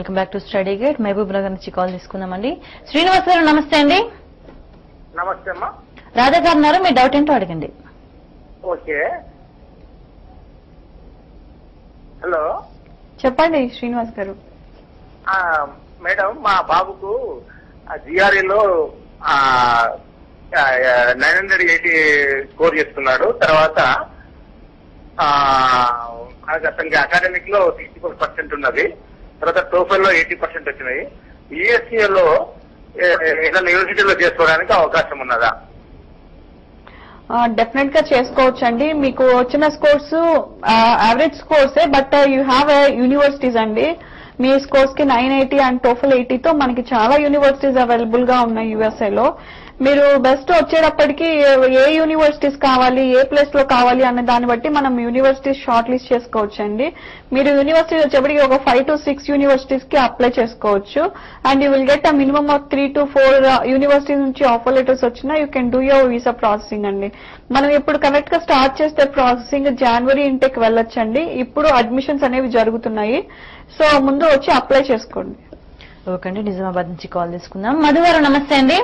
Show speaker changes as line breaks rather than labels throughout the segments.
Welcome back to study guide. Mahabubnagar నుంచి call తీసుకుందామండి. శ్రీనివాస్ గారు నమస్తే అండి.
నమస్తే అమ్మా.
రాధా గారు ఉన్నారు, మీ డౌట్ ఏంటో అడగండి.
ఓకే, హలో
చెప్పండి శ్రీనివాస్ గారు.
మేడం, మా బాబుకు జిఆర్ఈలో 980 స్కోర్ చేస్తున్నాడు. తర్వాత అతనికి అకాడమిక్ లో 64% ఉన్నది. తర్వాత టోఫెల్ లో 80% వచ్చినాయి. యూఎస్ఏలో ఏదైనా యూనివర్సిటీలో చేసుకోవడానికి అవకాశం ఉన్నదా?
డెఫినెట్ గా చేసుకోవచ్చు అండి. మీకు వచ్చిన స్కోర్స్ యావరేజ్ స్కోర్సే, బట్ యూ హ్యావ్ యూనివర్సిటీస్ అండి. మీ స్కోర్స్ కి 980 అండ్ టోఫెల్ 80తో మనకి చాలా యూనివర్సిటీస్ అవైలబుల్ గా ఉన్నాయి యూఎస్ఏ లో. మీరు బెస్ట్ వచ్చేటప్పటికి ఏ యూనివర్సిటీస్ కావాలి, ఏ ప్లేస్ లో కావాలి అనే దాన్ని బట్టి మనం యూనివర్సిటీస్ షార్ట్ లిస్ట్ చేసుకోవచ్చు అండి. మీరు యూనివర్సిటీస్ వచ్చేప్పటికి ఒక 5 to 6 యూనివర్సిటీస్ కి అప్లై చేసుకోవచ్చు. And you will get a minimum of 3 to 4 universities నుంచి ఆఫర్ లెటర్స్ వచ్చినా you can do your visa processing అండి. మనం ఇప్పుడు కరెక్ట్ గా స్టార్ట్ చేస్తే ప్రాసెసింగ్ జనవరి ఇంటెక్ వెళ్ళొచ్చండి. ఇప్పుడు అడ్మిషన్స్ అనేవి జరుగుతున్నాయి. సో ముందు వచ్చి అప్లై చేసుకోండి.
ఓకే అండి, నిజామాబాద్ నుంచి కాల్ తీసుకుందాం. మధు గారు నమస్తే అండి.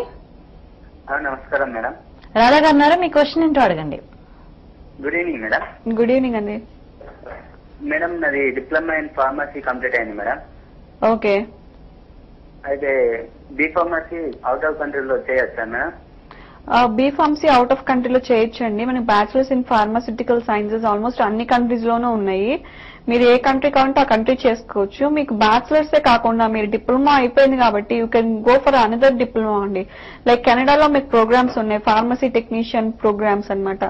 నమస్కారం మేడం.
రాధా గారు ఉన్నారు, మీ క్వశ్చన్ ఏంటో అడగండి.
Good evening madam.
Good evening అండి.
మేడం, నాది డిప్లొమా ఇన్ ఫార్మసీ కంప్లీట్ అయింది మేడం.
ఓకే,
అయితే బి ఫార్మసీ అవుట్ ఆఫ్ కంట్రీలో చేయొచ్చా madam?
B pharmacy out of కంట్రీలో చేయొచ్చండి. మనకి bachelors in pharmaceutical sciences almost అన్ని కంట్రీస్ లోనూ ఉన్నాయి. మీరు ఏ కంట్రీ కావాలంటే ఆ కంట్రీ చేసుకోవచ్చు. మీకు బ్యాచులర్సే కాకుండా మీరు డిప్లొమా అయిపోయింది కాబట్టి you can go for another diploma అండి. లైక్ కెనడాలో మీకు ప్రోగ్రామ్స్ ఉన్నాయి, ఫార్మసీ టెక్నీషియన్ ప్రోగ్రామ్స్ అనమాట.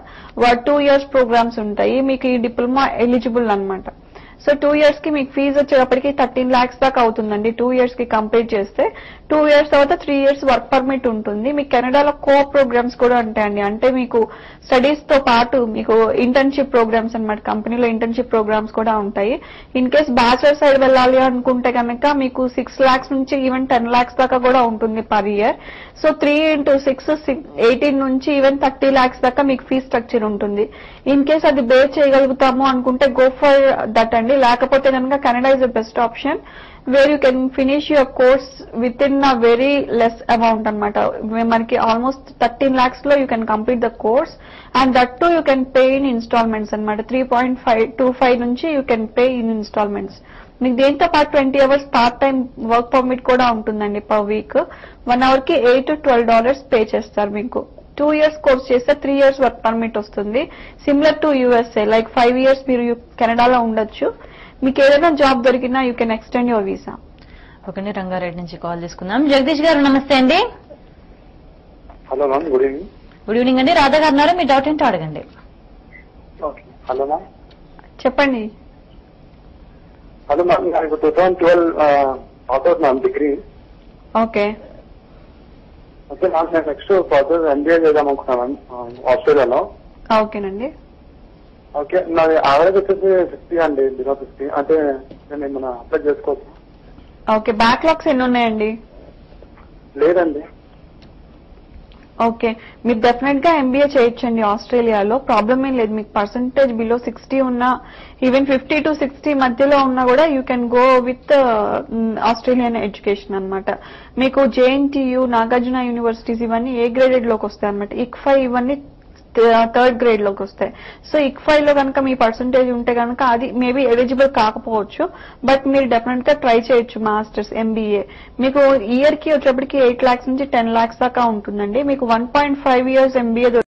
2 years ప్రోగ్రామ్స్ ఉంటాయి. మీకు ఈ డిప్లొమా ఎలిజిబుల్ అనమాట. సో 2 years కి మీకు ఫీజు వచ్చేటప్పటికి 13 lakhs దాకా అవుతుందండి. 2 years కి కంప్లీట్ చేస్తే 2 years తర్వాత 3 years వర్క్ పర్మిట్ ఉంటుంది. మీకు కెనడాలో కో ప్రోగ్రామ్స్ కూడా ఉంటాయండి. అంటే మీకు స్టడీస్ తో పాటు మీకు ఇంటర్న్షిప్ ప్రోగ్రామ్స్ అనమాట, కంపెనీలో ఇంటర్న్షిప్ ప్రోగ్రామ్స్ కూడా ఉంటాయి. ఇన్ కేస్ బ్యాచులర్ సైడ్ వెళ్ళాలి అనుకుంటే కనుక మీకు 6 lakhs నుంచి ఈవెన్ 10 lakhs దాకా కూడా ఉంటుంది పర్ ఇయర్. సో 3 into 6 18 నుంచి ఈవెన్ 30 lakhs దాకా మీకు ఫీ స్ట్రక్చర్ ఉంటుంది. ఇన్ కేస్ అది బేర్ చేయగలుగుతాము అనుకుంటే గో ఫర్ దట్ అండి. లేకపోతే కనుక Canada is the best option where you can finish your course with in a very less amount అనమాట. మనకి ఆల్మోస్ట్ 13 lakhs లో you can complete the course and that too you can pay in instalments అనమాట. 3.25 నుంచి you can pay in instalments. మీకు దీంతో పాటు 20 hours part time work permit కూడా ఉంటుందండి. పర్ వీక్ 1 hour కి $8 to $12 పే చేస్తారు. మీకు 2 years కోర్స్ చేస్తే 3 years వర్క్ పర్మిట్ వస్తుంది. Similar to USA, like 5 years మీరు కెనడాలో ఉండొచ్చు. మీకు ఏదైనా జాబ్ దొరికినా you can extend your visa.
Okay అండి, రంగారెడ్డి నుంచి కాల్ తీసుకుందాం. జగదీష్ గారు నమస్తే అండి.
Hello ma'am, good evening.
Good evening అండి. రాధా గారు ఉన్నారు, మీ డౌట్ ఏంటో అడగండి.
Hello ma'am.
చెప్పండి.
హలో మ్యామ్, నాకు 2012 pass out ma'am degree.
Okay,
okay ma'am, నేను నెక్స్ట్ ఫర్దర్ ఎంబీఏ చేద్దాం అనుకున్నాను ఆస్ట్రేలియాలో.
ఓకేనండి.
ఓకే, నాది యావరేజ్ వచ్చేసి 60 అండి, బిలో 60. అంటే నేను ఏమైనా అప్లై చేసుకోవచ్చు?
ఓకే, బ్యాక్లాగ్స్ ఎన్ని ఉన్నాయండి?
లేదండి.
ఓకే, మీరు డెఫినెట్ గా ఎంబీఏ చేయొచ్చండి ఆస్ట్రేలియాలో. ప్రాబ్లం ఏం లేదు. మీకు పర్సంటేజ్ బిలో 60 ఉన్నా, ఈవెన్ 50 to 60 మధ్యలో ఉన్నా కూడా you can go with Australian education అనమాట. మీకు జేఎన్టీయూ, నాగార్జున యూనివర్సిటీస్ ఇవన్నీ ఏ గ్రేడెడ్ లోకి వస్తాయి అనమాట. ICFI ఇవన్నీ 3rd grade లోకి వస్తాయి. సో ICFI లో కనుక మీ పర్సంటేజ్ ఉంటే కనుక అది మేబీ ఎలిజిబుల్ కాకపోవచ్చు, బట్ మీరు డెఫినెట్ గా ట్రై చేయొచ్చు మాస్టర్స్ ఎంబీఏ. మీకు ఇయర్ కి వచ్చేప్పటికి 8 lakhs నుంచి 10 lakhs దాకా ఉంటుందండి. మీకు 1.5 years ఎంబీఏ